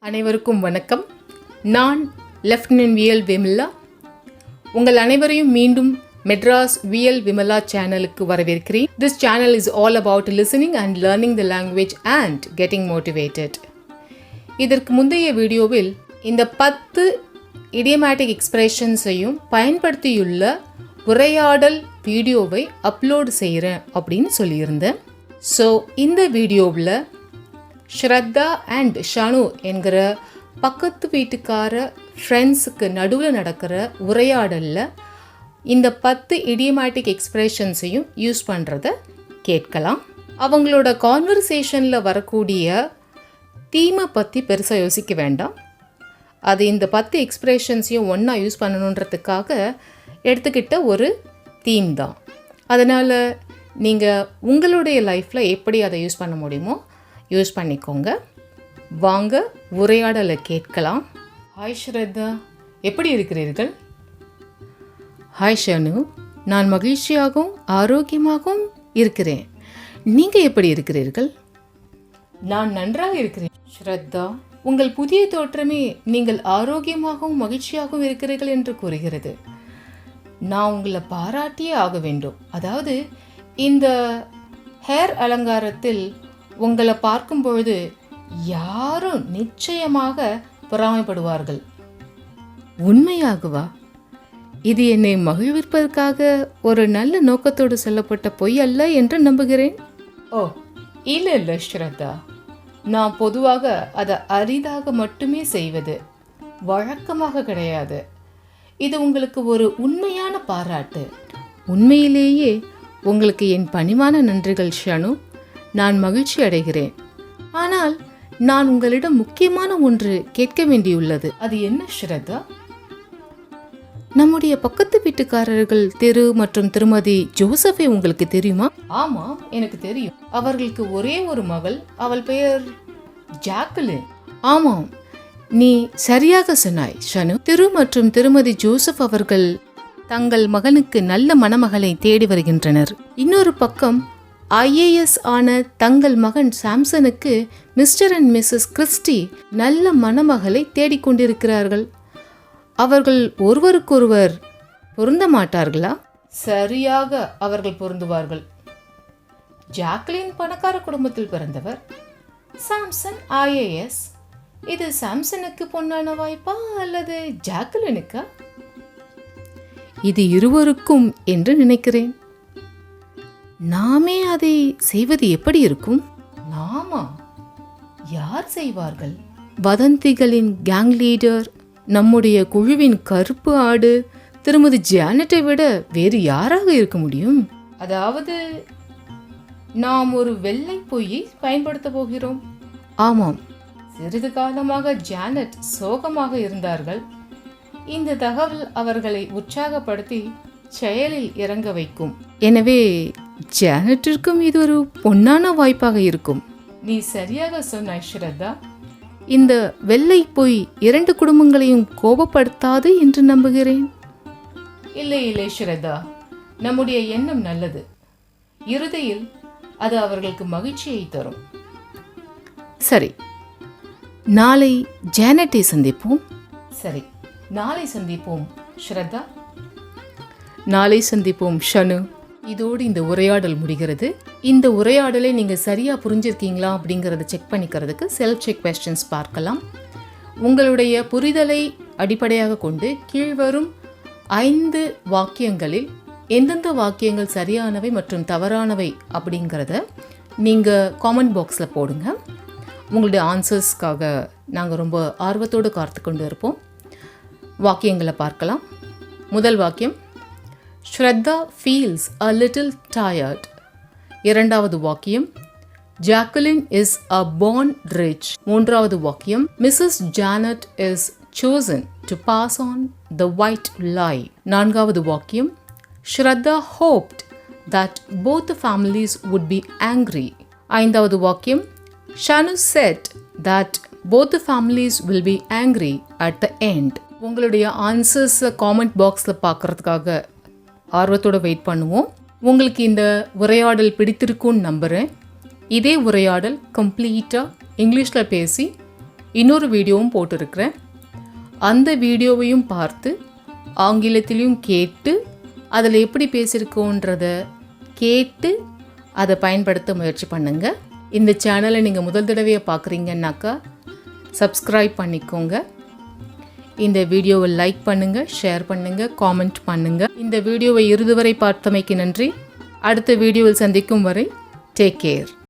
அனைவருக்கும் வணக்கம். நான் லெஃப்டினன்ட் விஎல் விமலா. உங்கள் அனைவரையும் மீண்டும் மெட்ராஸ் விஎல் விமலா சேனலுக்கு வரவேற்கிறேன். This channel is all about listening and learning the language and getting motivated. இதற்கு முந்தைய வீடியோவில் இந்த 10 idiomatic expressionsஐயும் பயன்படுத்தியுள்ள உரையாடல் வீடியோவை அப்லோட் செய்கிறேன் அப்படின்னு சொல்லியிருந்தேன். ஸோ இந்த வீடியோவில் ஸ்ரத்தா அண்ட் ஷனு என்கிற பக்கத்து வீட்டுக்கார ஃப்ரெண்ட்ஸுக்கு நடுவில் நடக்கிற உரையாடலில் இந்த 10 idiomatic எக்ஸ்ப்ரெஷன்ஸையும் யூஸ் பண்ணுறத கேட்கலாம். அவங்களோட கான்வர்சேஷனில் வரக்கூடிய தீமை பற்றி பெருசாக யோசிக்க வேண்டாம். அது இந்த 10 எக்ஸ்ப்ரெஷன்ஸையும் ஒன்றா யூஸ் பண்ணணுன்றதுக்காக எடுத்துக்கிட்ட ஒரு தீம் தான். அதனால் நீங்கள் உங்களுடைய லைஃப்பில் எப்படி அதை யூஸ் பண்ண முடியுமோ யூஸ் பண்ணிக்கோங்க. வாங்க உரையாடலை கேட்கலாம். ஹாய் ஸ்ரத்தா, எப்படி இருக்கிறீர்கள்? ஹாய் ஷனு, நான் மகிழ்ச்சியாகவும் ஆரோக்கியமாகவும் இருக்கிறேன். நீங்கள் எப்படி இருக்கிறீர்கள்? நான் நன்றாக இருக்கிறேன். ஸ்ரத்தா, உங்கள் புதிய தோற்றமே நீங்கள் ஆரோக்கியமாகவும் மகிழ்ச்சியாகவும் இருக்கிறீர்கள் என்று கூறுகிறது. நான் உங்களை பாராட்டியே ஆக வேண்டும். அதாவது இந்த ஹேர் அலங்காரத்தில் உங்களை பார்க்கும் பொழுது யாரும் நிச்சயமாக பொறாமைப்படுவார்கள். உண்மையாகவா? இது என்னை மகிழ்விப்பதற்காக ஒரு நல்ல நோக்கத்தோடு சொல்லப்பட்ட பொய் அல்ல என்று நம்புகிறேன். ஓ இல்லை இல்லை ஸ்ரத்தா, நான் பொதுவாக அதை அரிதாக மட்டுமே செய்வது, வழக்கமாக கிடையாது. இது உங்களுக்கு ஒரு உண்மையான பாராட்டு. உண்மையிலேயே உங்களுக்கு என் பணிவான நன்றிகள் ஷனு. நான் மகிழ்ச்சி அடைகிறேன். ஆனால் நான் உங்களிடம் முக்கியமான ஒன்று கேட்க வேண்டியுள்ளது. அது என்ன ஸ்ரத்தா? நம்முடைய பக்கத்து வீட்டுக்காரர்கள் திரு மற்றும் திருமதி ஜோசஃபை உங்களுக்கு தெரியுமா? ஆமாம், எனக்கு தெரியும். அவர்களுக்கு ஒரே ஒரு மகள். அவள் பெயர் ஜாக்குலின். ஆமாம், நீ சரியாக சொன்னாய் ஷனு. திரு மற்றும் திருமதி ஜோசப் அவர்கள் தங்கள் மகனுக்கு நல்ல மணமகளை தேடி வருகின்றனர். இன்னொரு பக்கம் IAS ஆன தங்கள் மகன் சாம்சனுக்கு மிஸ்டர் அண்ட் மிஸ்ஸஸ் கிறிஸ்டி நல்ல மணமகளை தேடிக்கொண்டிருக்கிறார்கள். அவர்கள் ஒருவருக்கொருவர் பொருந்த மாட்டார்களா? சரியாக அவர்கள் பொருந்துவார்கள். ஜாக்லின் பணக்கார குடும்பத்தில் பிறந்தவர், சாம்சன் IAS. இது சாம்சனுக்கு பொன்னான வாய்ப்பா அல்லது ஜாக்லினுக்கா? இது இருவருக்கும் என்று நினைக்கிறேன். நாமே அதை செய்வது எப்படி இருக்கும்? நாமா? யார் செய்வார்கள்? வதந்திகளின் கேங் லீடர், நம்முடைய குழுவின் கருப்பு ஆடு திருமதி ஜானட்டை விட வேறு யாராக இருக்க முடியும்? அதாவது நாம் ஒரு வெள்ளை பொய்யை பயன்படுத்த போகிறோம். ஆமாம், சிறிது காலமாக ஜானட் சோகமாக இருந்தார்கள். இந்த தகவல் அவர்களை உற்சாகப்படுத்தி செயலில் இறங்க வைக்கும். எனவே ஜானட்டிற்கும் இது ஒரு பொன்னான வாய்ப்பாக இருக்கும். நீ சரியாக சொன்னாய் ஸ்ரத்தா. இந்த வெள்ளை பொய் 2 குடும்பங்களையும் கோபப்படுத்தாது என்று நம்புகிறேன். இல்லை இல்லை ஸ்ரத்தா, நம்முடைய எண்ணம் நல்லது. இறுதியில் அது அவர்களுக்கு மகிழ்ச்சியை தரும். சரி, நாளை ஜானட்டை சந்திப்போம். சரி, நாளை சந்திப்போம் ஸ்ரத்தா. நாளை சந்திப்போம் ஷனு. இதோடு இந்த உரையாடல் முடிகிறது. இந்த உரையாடலை நீங்கள் சரியாக புரிஞ்சிருக்கீங்களா அப்படிங்கிறத செக் பண்ணிக்கிறதுக்கு செல்ஃப் செக் கொஸ்டின்ஸ் பார்க்கலாம். உங்களுடைய புரிதலை அடிப்படையாக கொண்டு கீழ்வரும் 5 வாக்கியங்களில் எந்தெந்த வாக்கியங்கள் சரியானவை மற்றும் தவறானவை அப்படிங்கிறத நீங்கள் காமெண்ட் பாக்ஸில் போடுங்க. உங்களுடைய ஆன்சர்ஸ்க்காக நாங்கள் ரொம்ப ஆர்வத்தோடு காத்து கொண்டு இருப்போம். வாக்கியங்களை பார்க்கலாம். முதல் வாக்கியம், ஸ்ரத்தா feels a little tired. இரண்டாவது வாக்கியம், Jacqueline is a born rich. மூன்றாவது வாக்கியம், Mrs. Janet is chosen to pass on the white lie. நான்காவது வாக்கியம், ஸ்ரத்தா hoped that both the families would be angry. ஐந்தாவது வாக்கியம், Shanu said that both the families will be angry at the end. உங்களுடைய ஆன்சர்ஸை comment பாக்ஸில் பார்க்குறதுக்காக ஆர்வத்தோடு wait பண்ணுவோம். உங்களுக்கு இந்த உரையாடல் பிடித்திருக்கும்னு நம்புகிறேன். இதே உரையாடல் கம்ப்ளீட்டாக இங்கிலீஷில் பேசி இன்னொரு வீடியோவும் போட்டிருக்கிறேன். அந்த வீடியோவையும் பார்த்து ஆங்கிலத்திலையும் கேட்டு அதில் எப்படி பேசியிருக்கோன்றத கேட்டு அதை பயன்படுத்த முயற்சி பண்ணுங்க. இந்த சேனலை நீங்கள் முதல் தடவையாக பார்க்குறீங்கன்னாக்கா சப்ஸ்கிரைப் பண்ணிக்கோங்க. இந்த வீடியோவை லைக் பண்ணுங்கள், ஷேர் பண்ணுங்கள், காமெண்ட் பண்ணுங்கள். இந்த வீடியோவை இறுதி வரை பார்த்தமைக்கு நன்றி. அடுத்த வீடியோவில் சந்திக்கும் வரை டேக் கேர்.